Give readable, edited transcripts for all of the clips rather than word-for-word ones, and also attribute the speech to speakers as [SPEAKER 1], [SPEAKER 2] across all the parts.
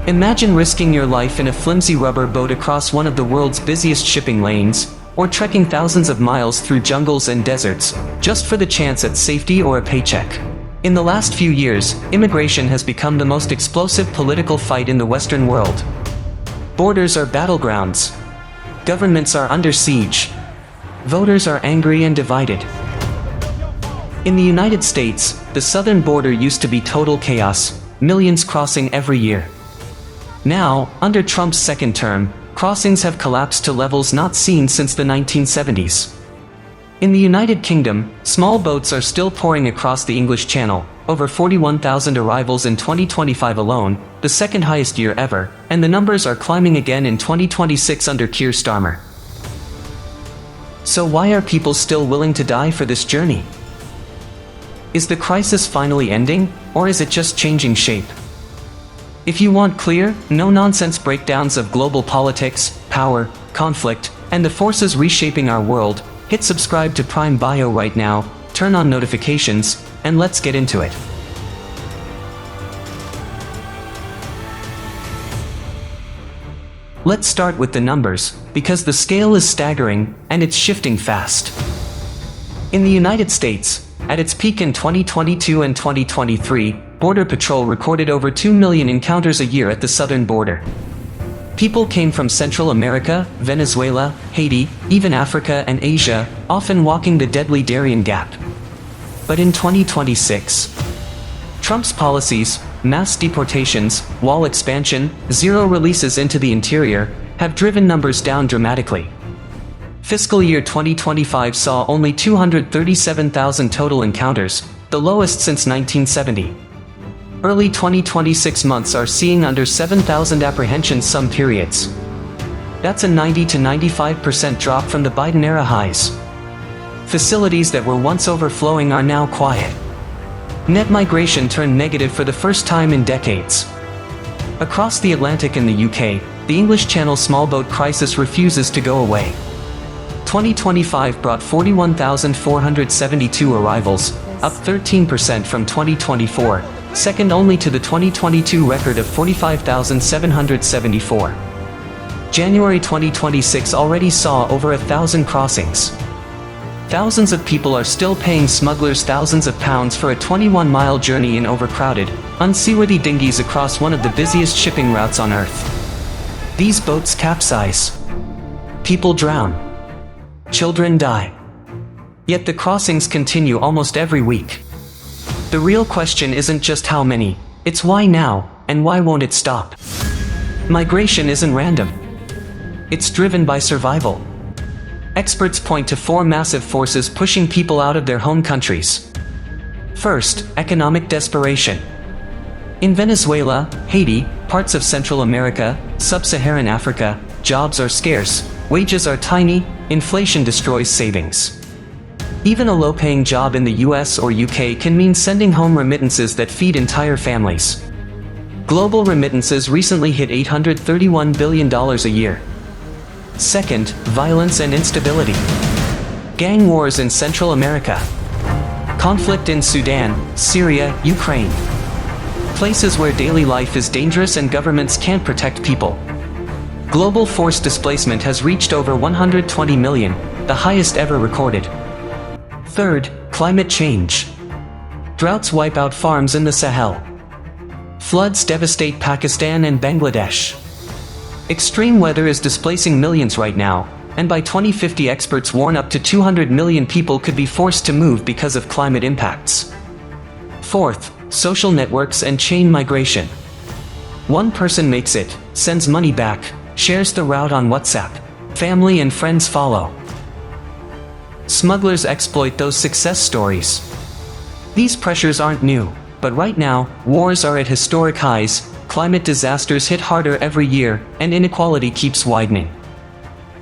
[SPEAKER 1] Imagine risking your life in a flimsy rubber boat across one of the world's busiest shipping lanes, or trekking thousands of miles through jungles and deserts, just for the chance at safety or a paycheck. In the last few years, immigration has become the most explosive political fight in the Western world. Borders are battlegrounds. Governments are under siege. Voters are angry and divided. In the United States, the southern border used to be total chaos, millions crossing every year. Now, under Trump's second term, crossings have collapsed to levels not seen since the 1970s. In the United Kingdom, small boats are still pouring across the English Channel, over 41,000 arrivals in 2025 alone, the second highest year ever, and the numbers are climbing again in 2026 under Keir Starmer. So why are people still willing to die for this journey? Is the crisis finally ending, or is it just changing shape? If you want clear, no-nonsense breakdowns of global politics, power, conflict, and the forces reshaping our world, hit subscribe to Prime Bio right now, turn on notifications, and let's get into it. Let's start with the numbers, because the scale is staggering, and it's shifting fast. In the United States, at its peak in 2022 and 2023, Border Patrol recorded over 2 million encounters a year at the southern border. People came from Central America, Venezuela, Haiti, even Africa and Asia, often walking the deadly Darien Gap. But in 2026, Trump's policies, mass deportations, wall expansion, zero releases into the interior, have driven numbers down dramatically. Fiscal year 2025 saw only 237,000 total encounters, the lowest since 1970. Early 2026 months are seeing under 7,000 apprehensions some periods. That's a 90 to 95% drop from the Biden-era highs. Facilities that were once overflowing are now quiet. Net migration turned negative for the first time in decades. Across the Atlantic in the UK, the English Channel small boat crisis refuses to go away. 2025 brought 41,472 arrivals, up 13% from 2024. Second only to the 2022 record of 45,774. January 2026 already saw over 1,000 crossings. Thousands of people are still paying smugglers thousands of pounds for a 21-mile journey in overcrowded, unseaworthy dinghies across one of the busiest shipping routes on Earth. These boats capsize. People drown. Children die. Yet the crossings continue almost every week. The real question isn't just how many, it's why now, and why won't it stop? Migration isn't random. It's driven by survival. Experts point to four massive forces pushing people out of their home countries. First, economic desperation. In Venezuela, Haiti, parts of Central America, Sub-Saharan Africa, jobs are scarce, wages are tiny, inflation destroys savings. Even a low-paying job in the US or UK can mean sending home remittances that feed entire families. Global remittances recently hit $831 billion a year. Second, violence and instability. Gang wars in Central America. Conflict in Sudan, Syria, Ukraine. Places where daily life is dangerous and governments can't protect people. Global forced displacement has reached over 120 million, the highest ever recorded. Third, climate change. Droughts wipe out farms in the Sahel. Floods devastate Pakistan and Bangladesh. Extreme weather is displacing millions right now, and by 2050 experts warn up to 200 million people could be forced to move because of climate impacts. Fourth, social networks and chain migration. One person makes it, sends money back, shares the route on WhatsApp. Family and friends follow. Smugglers exploit those success stories. These pressures aren't new, but right now, wars are at historic highs, climate disasters hit harder every year, and inequality keeps widening.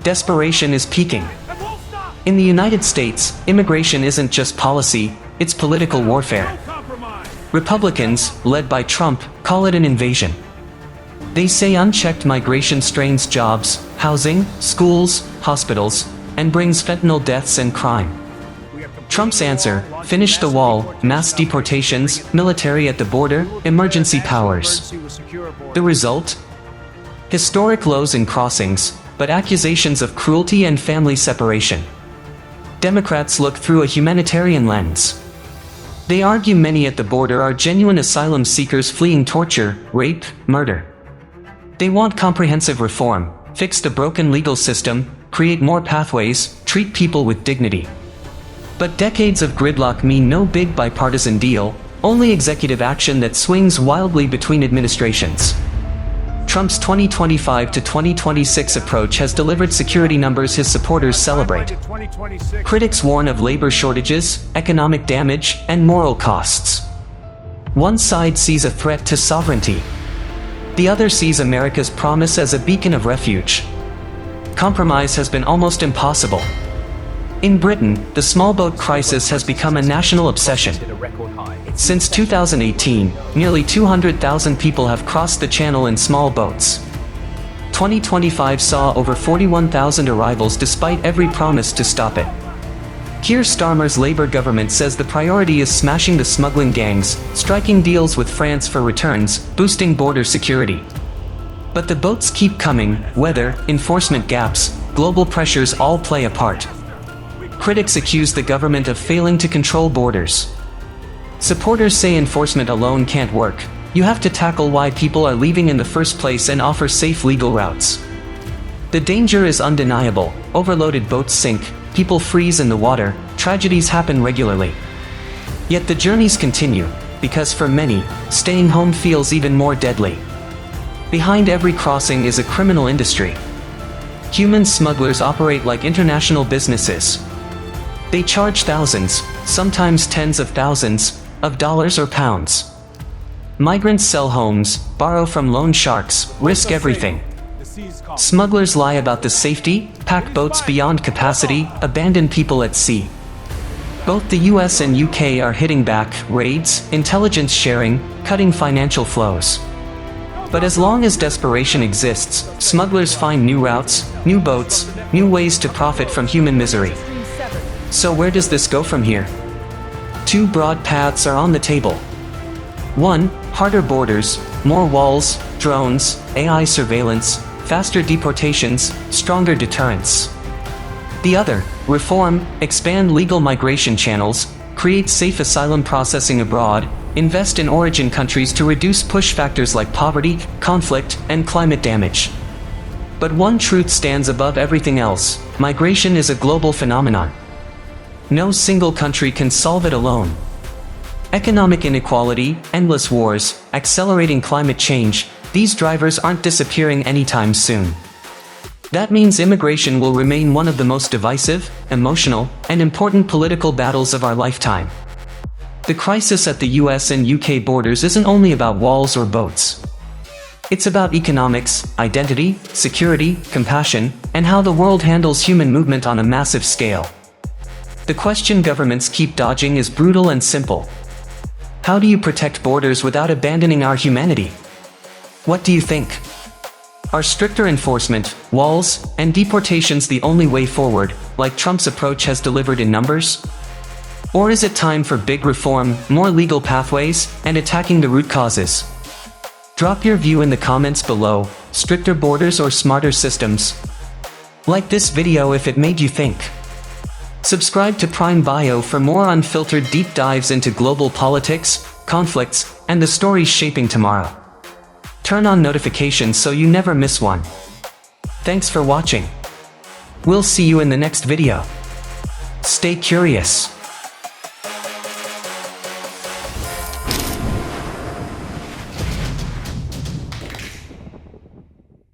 [SPEAKER 1] Desperation is peaking. In the United States, immigration isn't just policy, it's political warfare. Republicans, led by Trump, call it an invasion. They say unchecked migration strains jobs, housing, schools, hospitals, and brings fentanyl deaths and crime. Trump's answer: finish the wall, mass deportations, military at the border, emergency powers. The result? Historic lows in crossings, but accusations of cruelty and family separation. Democrats look through a humanitarian lens. They argue many at the border are genuine asylum seekers fleeing torture, rape, murder. They want comprehensive reform, fix the broken legal system, create more pathways, treat people with dignity. But decades of gridlock mean no big bipartisan deal, only executive action that swings wildly between administrations. Trump's 2025 to 2026 approach has delivered security numbers his supporters celebrate. Critics warn of labor shortages, economic damage, and moral costs. One side sees a threat to sovereignty. The other sees America's promise as a beacon of refuge. Compromise has been almost impossible. In Britain, the small boat crisis has become a national obsession. Since 2018, nearly 200,000 people have crossed the channel in small boats. 2025 saw over 41,000 arrivals despite every promise to stop it. Keir Starmer's Labour government says the priority is smashing the smuggling gangs, striking deals with France for returns, boosting border security. But the boats keep coming. Weather, enforcement gaps, global pressures all play a part. Critics accuse the government of failing to control borders. Supporters say enforcement alone can't work. You have to tackle why people are leaving in the first place and offer safe legal routes. The danger is undeniable. Overloaded boats sink, people freeze in the water, tragedies happen regularly. Yet the journeys continue, because for many, staying home feels even more deadly. Behind every crossing is a criminal industry. Human smugglers operate like international businesses. They charge thousands, sometimes tens of thousands, of dollars or pounds. Migrants sell homes, borrow from loan sharks, risk everything. Smugglers lie about the safety, pack boats beyond capacity, abandon people at sea. Both the US and UK are hitting back: raids, intelligence sharing, cutting financial flows. But as long as desperation exists, smugglers find new routes, new boats, new ways to profit from human misery. So where does this go from here? Two broad paths are on the table. 1. Harder borders, more walls, drones, AI surveillance, faster deportations, stronger deterrence. The other, reform, expand legal migration channels, create safe asylum processing abroad, invest in origin countries to reduce push factors like poverty, conflict, and climate damage. But one truth stands above everything else: migration is a global phenomenon. No single country can solve it alone. Economic inequality, endless wars, accelerating climate change, these drivers aren't disappearing anytime soon. That means immigration will remain one of the most divisive, emotional, and important political battles of our lifetime. The crisis at the US and UK borders isn't only about walls or boats. It's about economics, identity, security, compassion, and how the world handles human movement on a massive scale. The question governments keep dodging is brutal and simple. How do you protect borders without abandoning our humanity? What do you think? Are stricter enforcement, walls, and deportations the only way forward, like Trump's approach has delivered in numbers? Or is it time for big reform, more legal pathways, and attacking the root causes? Drop your view in the comments below: stricter borders or smarter systems? Like this video if it made you think. Subscribe to Prime Bio for more unfiltered deep dives into global politics, conflicts, and the stories shaping tomorrow. Turn on notifications so you never miss one. Thanks for watching. We'll see you in the next video. Stay curious.